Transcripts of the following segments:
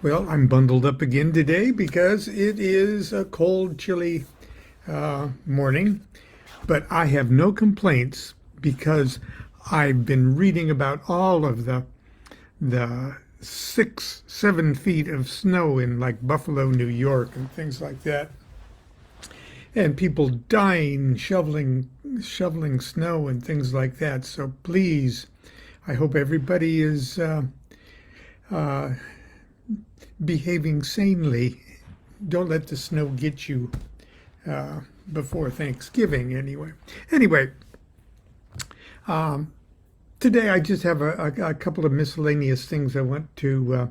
Well, I'm bundled up again today because it is a cold, chilly morning, but I have no complaints because I've been reading about all of the 6, 7 feet of snow in like Buffalo, New York, and things like that, and people dying shoveling snow and things like that. So please, I hope everybody is uh, behaving sanely. Don't let the snow get you before Thanksgiving, anyway. Anyway, today I just have a couple of miscellaneous things I want to,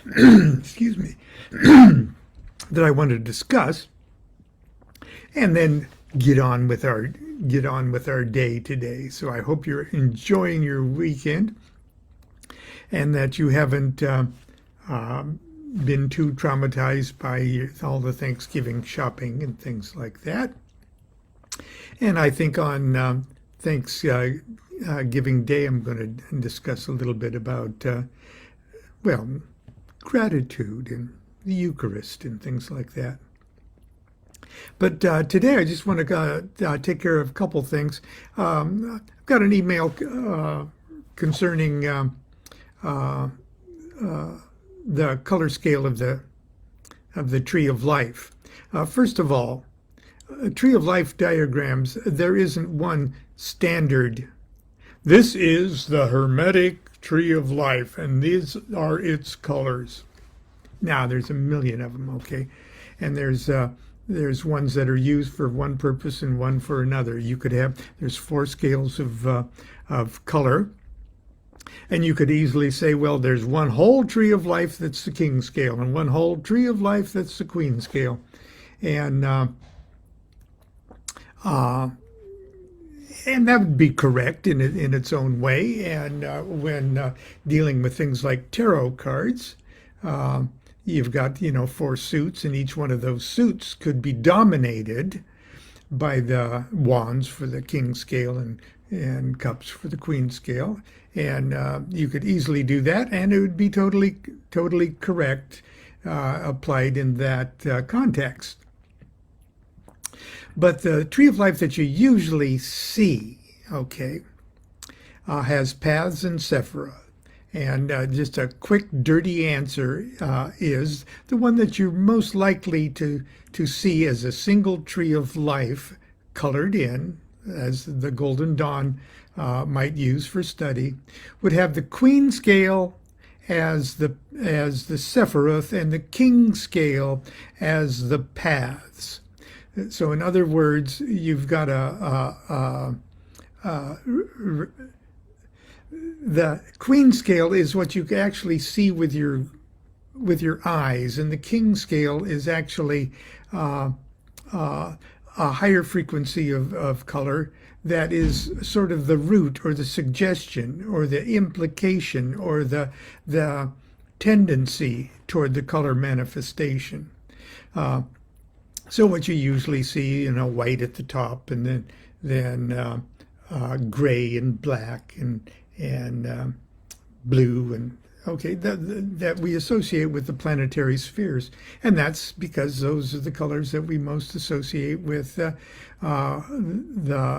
excuse me, that I want to discuss, and then get on with our day today. So I hope you're enjoying your weekend, and that you haven't been too traumatized by all the Thanksgiving shopping and things like that. And I think on Thanksgiving Day, I'm going to discuss a little bit about, well, gratitude and the Eucharist and things like that. But today I just want to take care of a couple things. I've got an email concerning the color scale of the Tree of Life. First of all, Tree of Life diagrams, there isn't one standard. This is the Hermetic Tree of Life, and these are its colors. Now, there's a million of them, okay? And there's ones that are used for one purpose and one for another. There's 4 scales of color. And you could easily say, well, there's one whole Tree of Life that's the King scale, and one whole Tree of Life that's the Queen scale. And that would be correct in its own way. And when dealing with things like tarot cards, you've got 4 suits, and each one of those suits could be dominated by the wands for the King scale and cups for the Queen scale. And you could easily do that, and it would be totally correct applied in that context. But the Tree of Life that you usually see, okay, has paths and sephira. And just a quick, dirty answer is the one that you're most likely to see as a single Tree of Life colored in, as the Golden Dawn might use for study, would have the Queen scale as the Sephiroth and the King scale as the paths. So in other words, you've got the Queen scale is what you actually see with your eyes, and the King scale is actually a higher frequency of color that is sort of the root or the suggestion or the implication or the tendency toward the color manifestation. So what you usually see, white at the top, and then gray and black and blue, and okay, that we associate with the planetary spheres, and that's because those are the colors that we most associate with the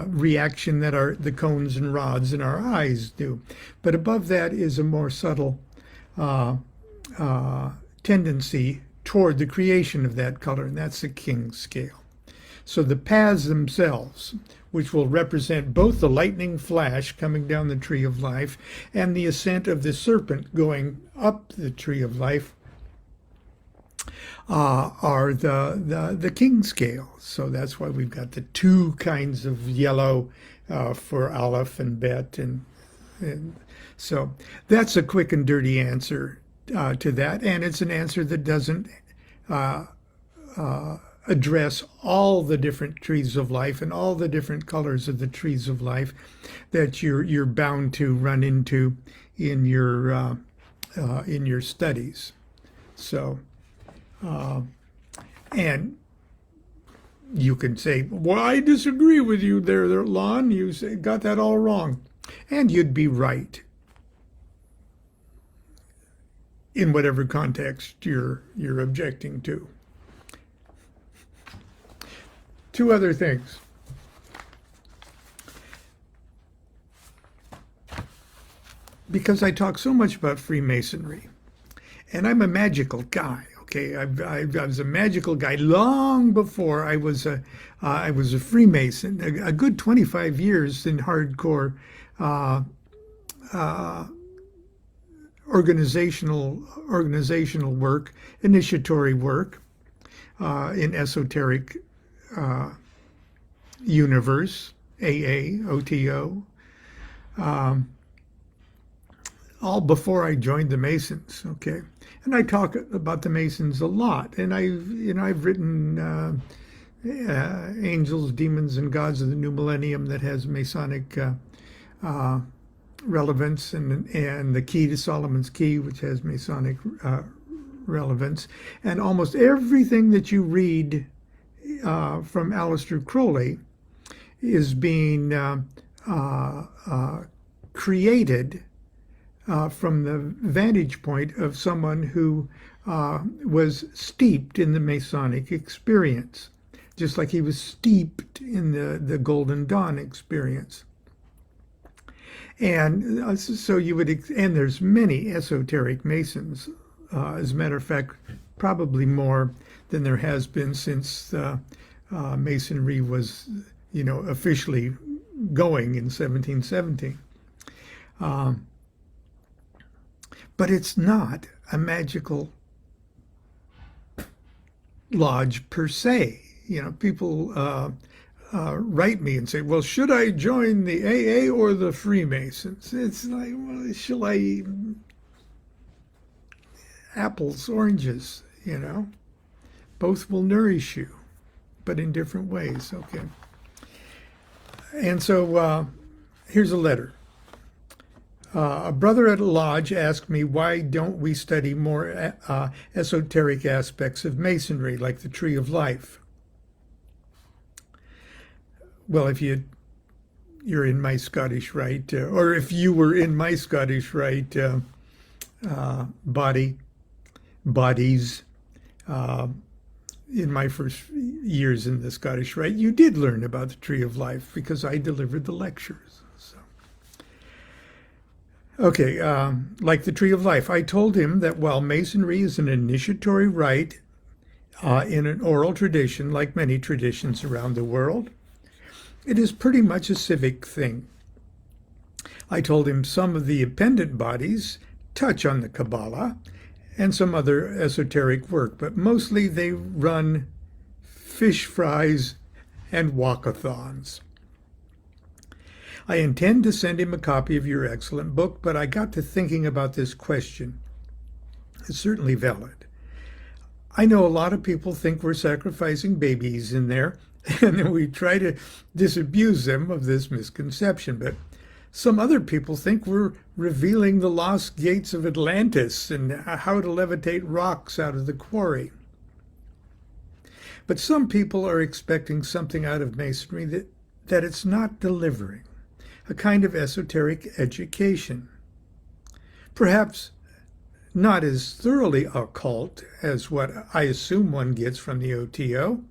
reaction that the cones and rods in our eyes do. But above that is a more subtle tendency toward the creation of that color, and that's the King scale. So the paths themselves, which will represent both the lightning flash coming down the Tree of Life and the ascent of the serpent going up the Tree of Life, are the King scale. So that's why we've got the 2 kinds of yellow for Aleph and Bet, and so that's a quick and dirty answer to that, and it's an answer that doesn't address all the different trees of life and all the different colors of the trees of life that you're bound to run into in your studies. So, and you can say, well, I disagree with you there, Lon. You got that all wrong. And you'd be right. in whatever context you're objecting to. Two other things. Because I talk so much about Freemasonry, and I'm a magical guy. Okay, I was a magical guy long before I was a Freemason. A good 25 years in hardcore organizational work, initiatory work in esoteric universe, AA, OTO. All before I joined the Masons, okay? And I talk about the Masons a lot, and I've written Angels, Demons, and Gods of the New Millennium that has Masonic relevance, and the Key to Solomon's Key, which has Masonic relevance, and almost everything that you read from Aleister Crowley is being created from the vantage point of someone who was steeped in the Masonic experience, just like he was steeped in the Golden Dawn experience. And so you would, and there's many esoteric Masons, as a matter of fact, probably more than there has been since Masonry was, officially going in 1717. But it's not a magical lodge per se. People write me and say, well, should I join the AA or the Freemasons? It's like, well, shall I? Apples, oranges, Both will nourish you, but in different ways, okay? And so here's a letter. A brother at a lodge asked me, why don't we study more esoteric aspects of Masonry, like the Tree of Life? Well, if you're in my Scottish Rite, or if you were in my Scottish Rite bodies, in my first years in the Scottish Rite, you did learn about the Tree of Life because I delivered the lectures. Okay, like the Tree of Life, I told him that while Masonry is an initiatory rite in an oral tradition, like many traditions around the world, it is pretty much a civic thing. I told him some of the appendant bodies touch on the Kabbalah and some other esoteric work, but mostly they run fish fries and walkathons. I intend to send him a copy of your excellent book, but I got to thinking about this question. It's certainly valid. I know a lot of people think we're sacrificing babies in there, and we try to disabuse them of this misconception, but some other people think we're revealing the lost gates of Atlantis and how to levitate rocks out of the quarry. But some people are expecting something out of Masonry that it's not delivering. A kind of esoteric education. Perhaps not as thoroughly occult as what I assume one gets from the OTO,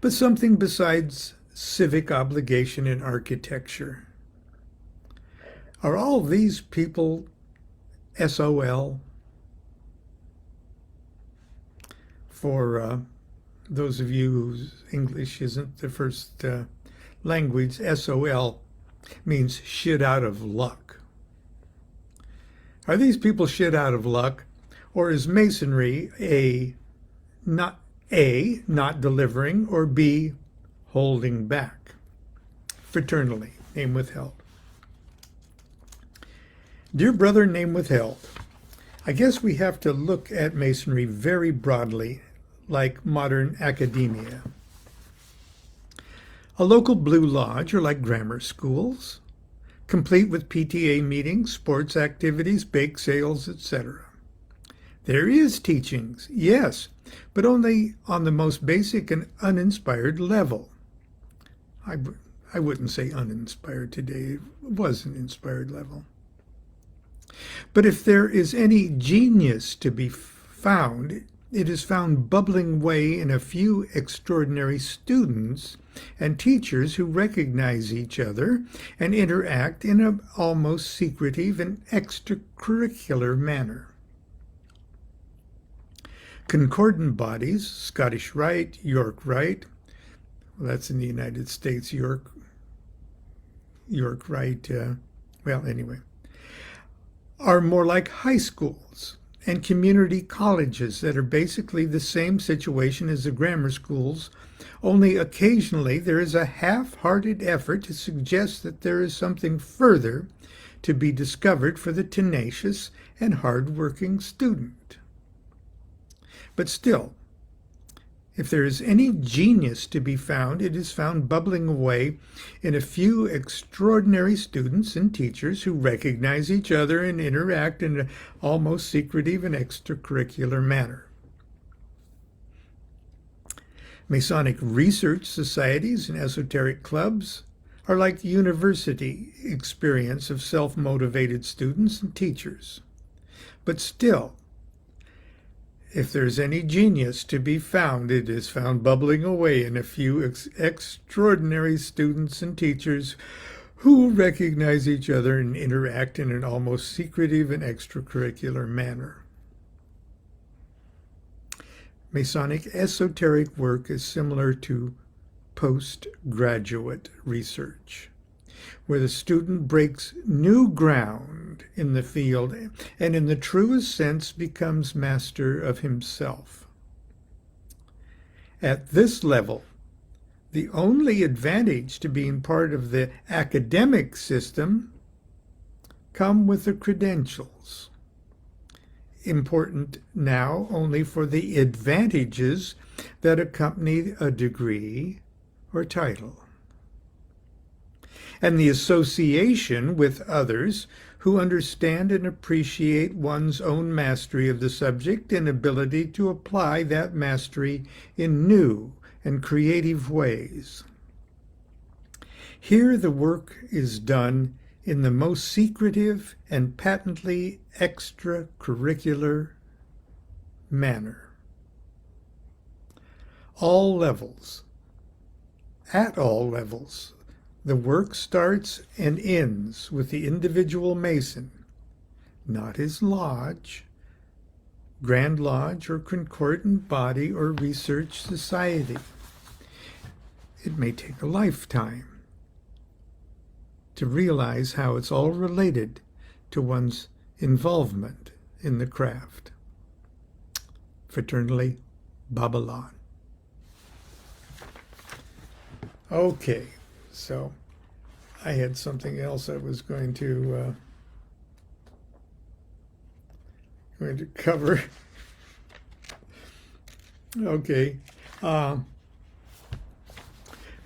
but something besides civic obligation in architecture. Are all these people SOL? For those of you whose English isn't the first language, SOL means shit out of luck. Are these people shit out of luck, or is Masonry not delivering, or B, holding back? Fraternally, name withheld. Dear brother, name withheld. I guess we have to look at Masonry very broadly, like modern academia. A local Blue Lodge are like grammar schools, complete with PTA meetings, sports activities, bake sales, etc. There is teachings, yes, but only on the most basic and uninspired level. I wouldn't say uninspired today. It was an inspired level. But if there is any genius to be found, it is found bubbling away in a few extraordinary students and teachers who recognize each other and interact in an almost secretive and extracurricular manner. Concordant bodies, Scottish Rite, York Rite, well, that's in the United States, York Rite, well, anyway, are more like high schools and community colleges that are basically the same situation as the grammar schools, only occasionally there is a half-hearted effort to suggest that there is something further to be discovered for the tenacious and hard-working student. But still, if there is any genius to be found, it is found bubbling away in a few extraordinary students and teachers who recognize each other and interact in an almost secretive and extracurricular manner. Masonic research societies and esoteric clubs are like the university experience of self-motivated students and teachers. But still, if there's any genius to be found, it is found bubbling away in a few extraordinary students and teachers who recognize each other and interact in an almost secretive and extracurricular manner. Masonic esoteric work is similar to postgraduate research, where the student breaks new ground in the field and in the truest sense becomes master of himself. At this level, the only advantage to being part of the academic system come with the credentials, important now only for the advantages that accompany a degree or title, and the association with others who understand and appreciate one's own mastery of the subject and ability to apply that mastery in new and creative ways. Here the work is done in the most secretive and patently extracurricular manner. All levels, at all levels, the work starts and ends with the individual Mason, not his lodge, Grand Lodge, or concordant body or research society. It may take a lifetime to realize how it's all related to one's involvement in the craft. Fraternally, Babylon. Okay, so I had something else I was going to cover. Okay.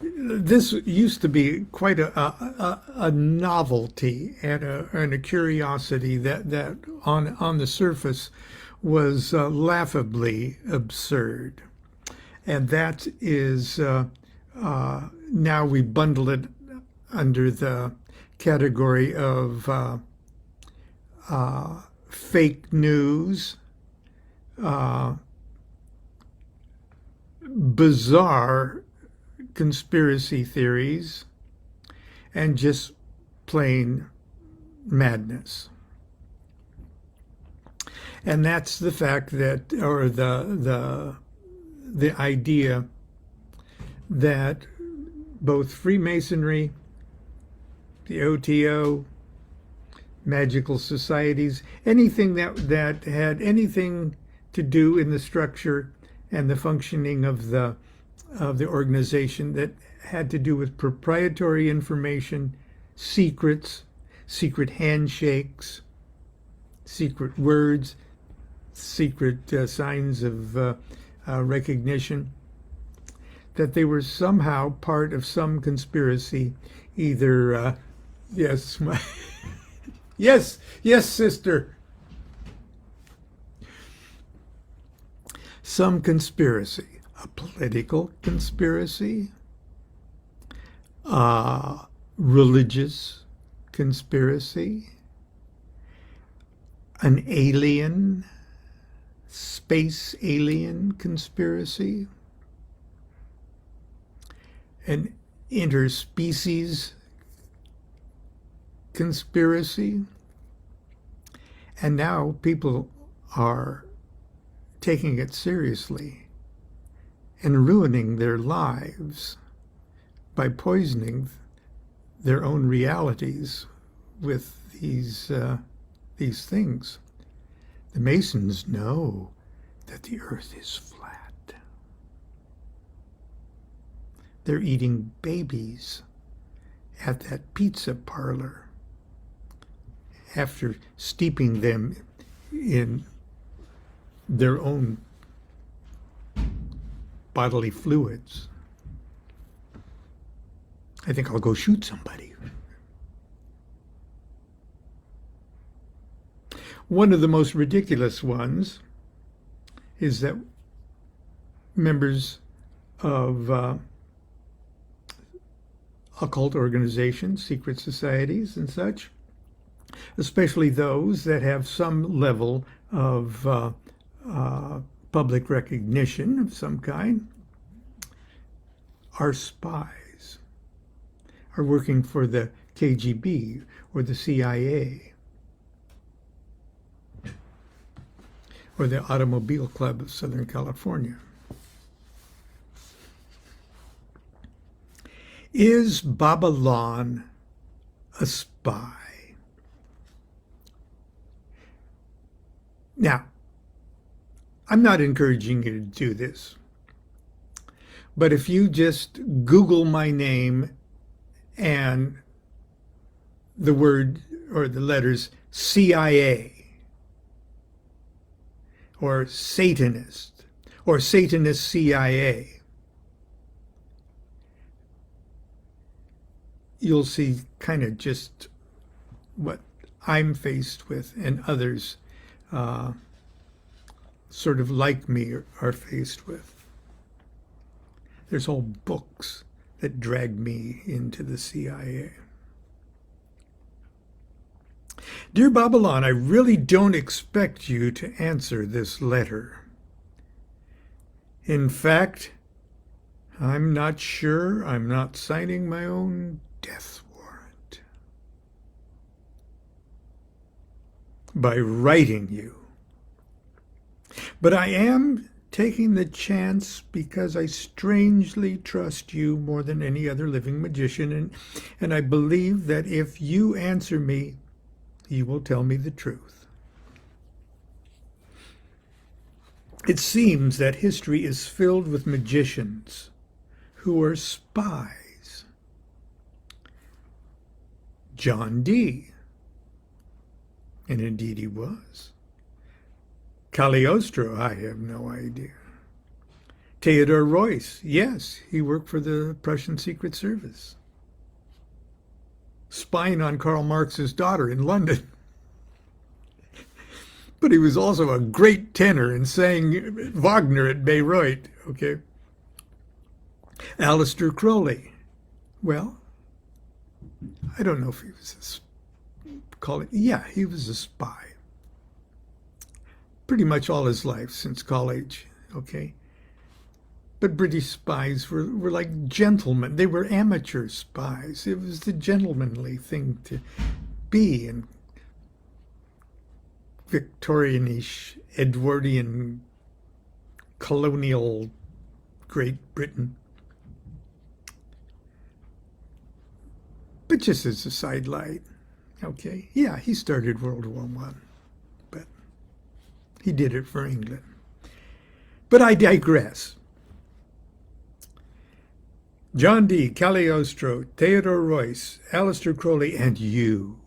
This used to be quite a novelty and a curiosity that on the surface was laughably absurd, and that is now we bundle it under the category of fake news, bizarre conspiracy theories, and just plain madness. And that's the fact that, or the idea that both Freemasonry, the OTO, magical societies, anything that had anything to do in the structure and the functioning of the organization that had to do with proprietary information, secrets, secret handshakes, secret words, secret signs of recognition, that they were somehow part of some conspiracy, either, yes, yes, sister, some conspiracy, a political conspiracy, religious conspiracy, an alien, space alien conspiracy, an interspecies conspiracy, and now people are taking it seriously and ruining their lives by poisoning their own realities with these things. The Masons know that the earth is flat. They're eating babies at that pizza parlor after steeping them in their own bodily fluids. I think I'll go shoot somebody. One of the most ridiculous ones is that members of occult organizations, secret societies and such, especially those that have some level of public recognition of some kind, are spies, are working for the KGB or the CIA or the Automobile Club of Southern California. Is Baba Lon a spy? Now, I'm not encouraging you to do this, but if you just Google my name and the word or the letters CIA or Satanist or Satanist CIA, you'll see kind of just what I'm faced with and others sort of like me are faced with. There's whole books that drag me into the CIA. Dear Babylon, I really don't expect you to answer this letter. In fact, I'm not sure I'm not signing my own death warrant by writing you. But I am taking the chance because I strangely trust you more than any other living magician, and I believe that if you answer me, you will tell me the truth. It seems that history is filled with magicians who are spies. John Dee, and indeed he was. Cagliostro, I have no idea. Theodore Royce, yes, he worked for the Prussian Secret Service, spying on Karl Marx's daughter in London. But he was also a great tenor and sang Wagner at Bayreuth, okay? Aleister Crowley, well, I don't know if he was he was a spy. Pretty much all his life since college, okay? But British spies were like gentlemen. They were amateur spies. It was the gentlemanly thing to be in Victorianish, Edwardian, colonial Great Britain. But just as a sidelight, okay? Yeah, he started World War I. He did it for England. But I digress. John Dee, Cagliostro, Theodore Royce, Aleister Crowley, and you.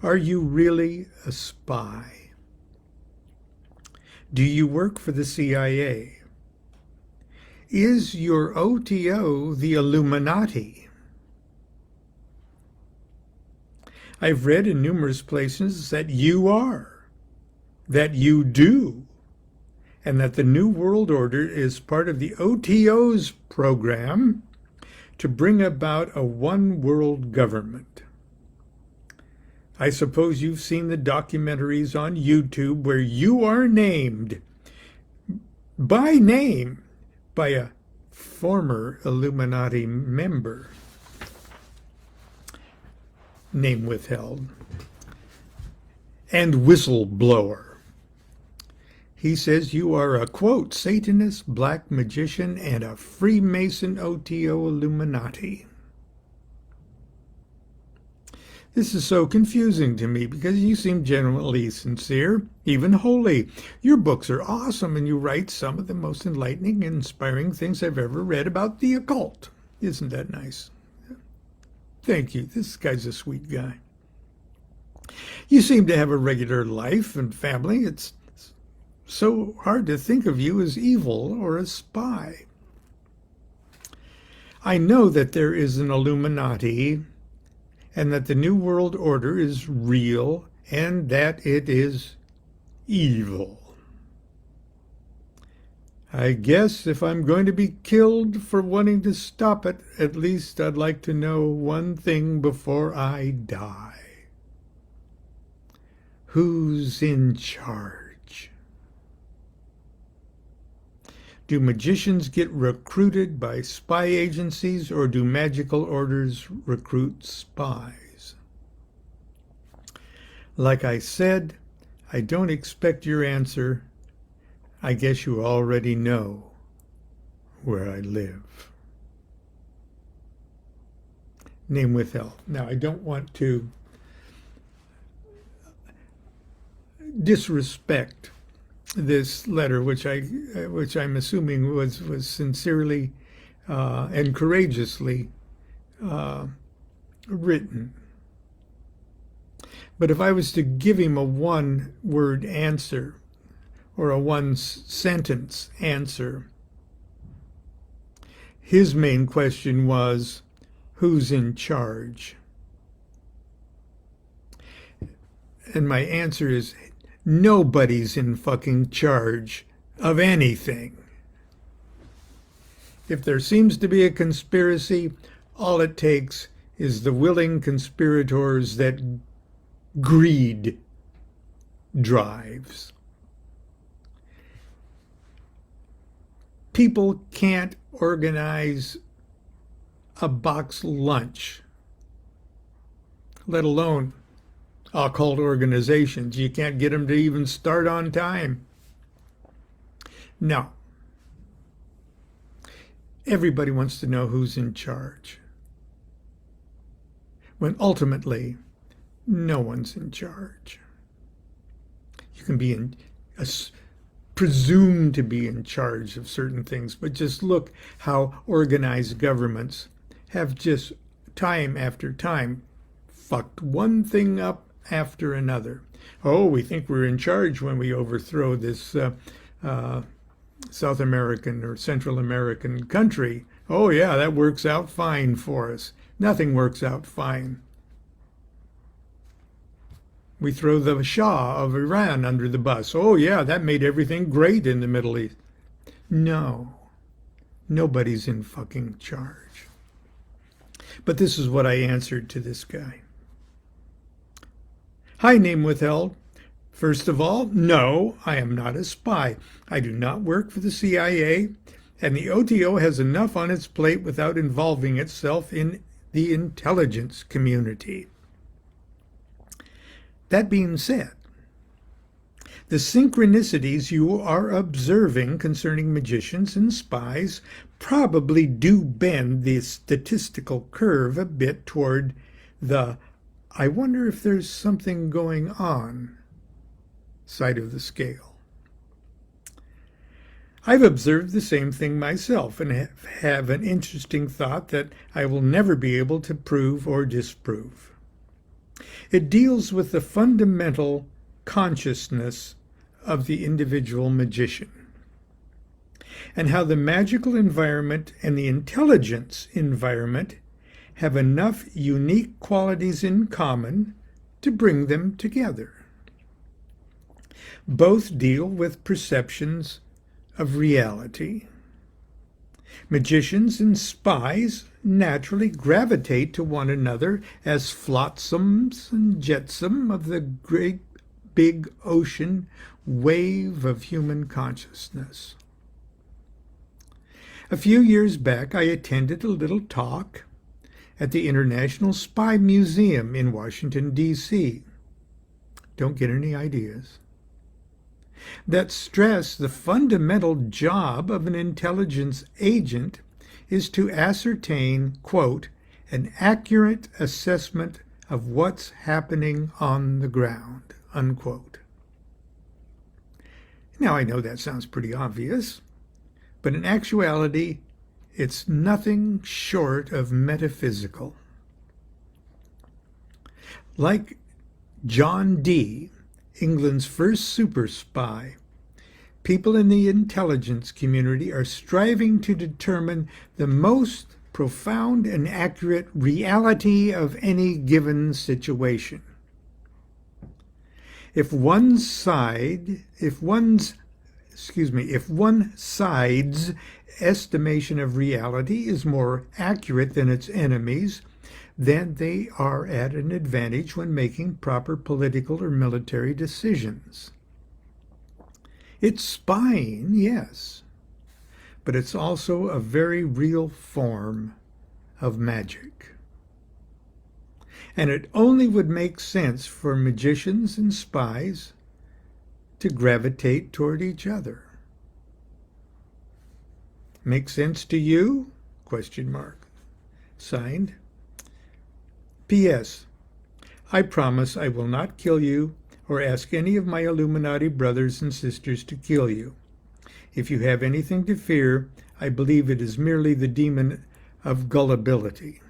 Are you really a spy? Do you work for the CIA? Is your OTO the Illuminati? I've read in numerous places that you are, that you do, and that the New World Order is part of the OTO's program to bring about a one-world government. I suppose you've seen the documentaries on YouTube where you are named by name by a former Illuminati member. Name withheld. And whistleblower. He says you are a, quote, Satanist, black magician, and a Freemason OTO Illuminati. This is so confusing to me because you seem genuinely sincere, even holy. Your books are awesome and you write some of the most enlightening and inspiring things I've ever read about the occult. Isn't that nice? Thank you. This guy's a sweet guy. You seem to have a regular life and family. It's so hard to think of you as evil or a spy. I know that there is an Illuminati and that the New World Order is real and that it is evil. I guess if I'm going to be killed for wanting to stop it, at least I'd like to know one thing before I die. Who's in charge? Do magicians get recruited by spy agencies, or do magical orders recruit spies? Like I said, I don't expect your answer. I guess you already know where I live. Name withheld. Now, I don't want to disrespect this letter, which I'm assuming was sincerely and courageously written. But if I was to give him a one-word answer or a one-sentence answer, his main question was, who's in charge? And my answer is, nobody's in fucking charge of anything. If there seems to be a conspiracy, all it takes is the willing conspirators that greed drives. People can't organize a box lunch, let alone occult organizations. You can't get them to even start on time. No. Everybody wants to know who's in charge, when ultimately no one's in charge. You can be presumed to be in charge of certain things, but just look how organized governments have just time after time fucked one thing up after another. Oh, we think we're in charge when we overthrow this South American or Central American country. Oh yeah, that works out fine for us. Nothing works out fine. We throw the Shah of Iran under the bus. Oh yeah, that made everything great in the Middle East. No, nobody's in fucking charge. But this is what I answered to this guy. Hi, name withheld. First of all, no, I am not a spy. I do not work for the CIA, and the OTO has enough on its plate without involving itself in the intelligence community. That being said, the synchronicities you are observing concerning magicians and spies probably do bend the statistical curve a bit toward the "I wonder if there's something going on" side of the scale. I've observed the same thing myself and have an interesting thought that I will never be able to prove or disprove. It deals with the fundamental consciousness of the individual magician and how the magical environment and the intelligence environment have enough unique qualities in common to bring them together. Both deal with perceptions of reality. Magicians and spies naturally gravitate to one another as flotsams and jetsam of the great big ocean wave of human consciousness. A few years back, I attended a little talk at the International Spy Museum in Washington, D.C. Don't get any ideas. That stressed the fundamental job of an intelligence agent is to ascertain, quote, an accurate assessment of what's happening on the ground, unquote. Now, I know that sounds pretty obvious, but in actuality, it's nothing short of metaphysical. Like John Dee, England's first super spy, people in the intelligence community are striving to determine the most profound and accurate reality of any given situation. If one side's estimation of reality is more accurate than its enemies, then they are at an advantage when making proper political or military decisions. It's spying, yes, but it's also a very real form of magic. And it only would make sense for magicians and spies to gravitate toward each other. Make sense to you? ? Signed, P.S. I promise I will not kill you or ask any of my Illuminati brothers and sisters to kill you. If you have anything to fear, I believe it is merely the demon of gullibility.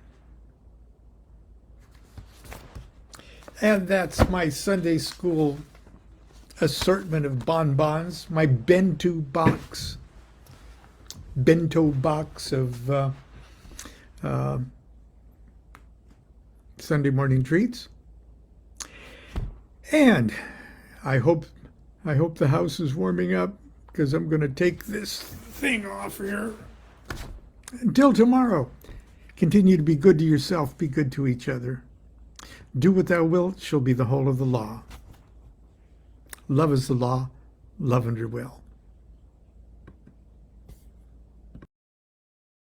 And that's my Sunday school assortment of bonbons, my bento box of Sunday morning treats. And I hope the house is warming up, because I'm going to take this thing off here. Until tomorrow, continue to be good to yourself, be good to each other. Do what thou wilt shall be the whole of the law. Love is the law, love under will.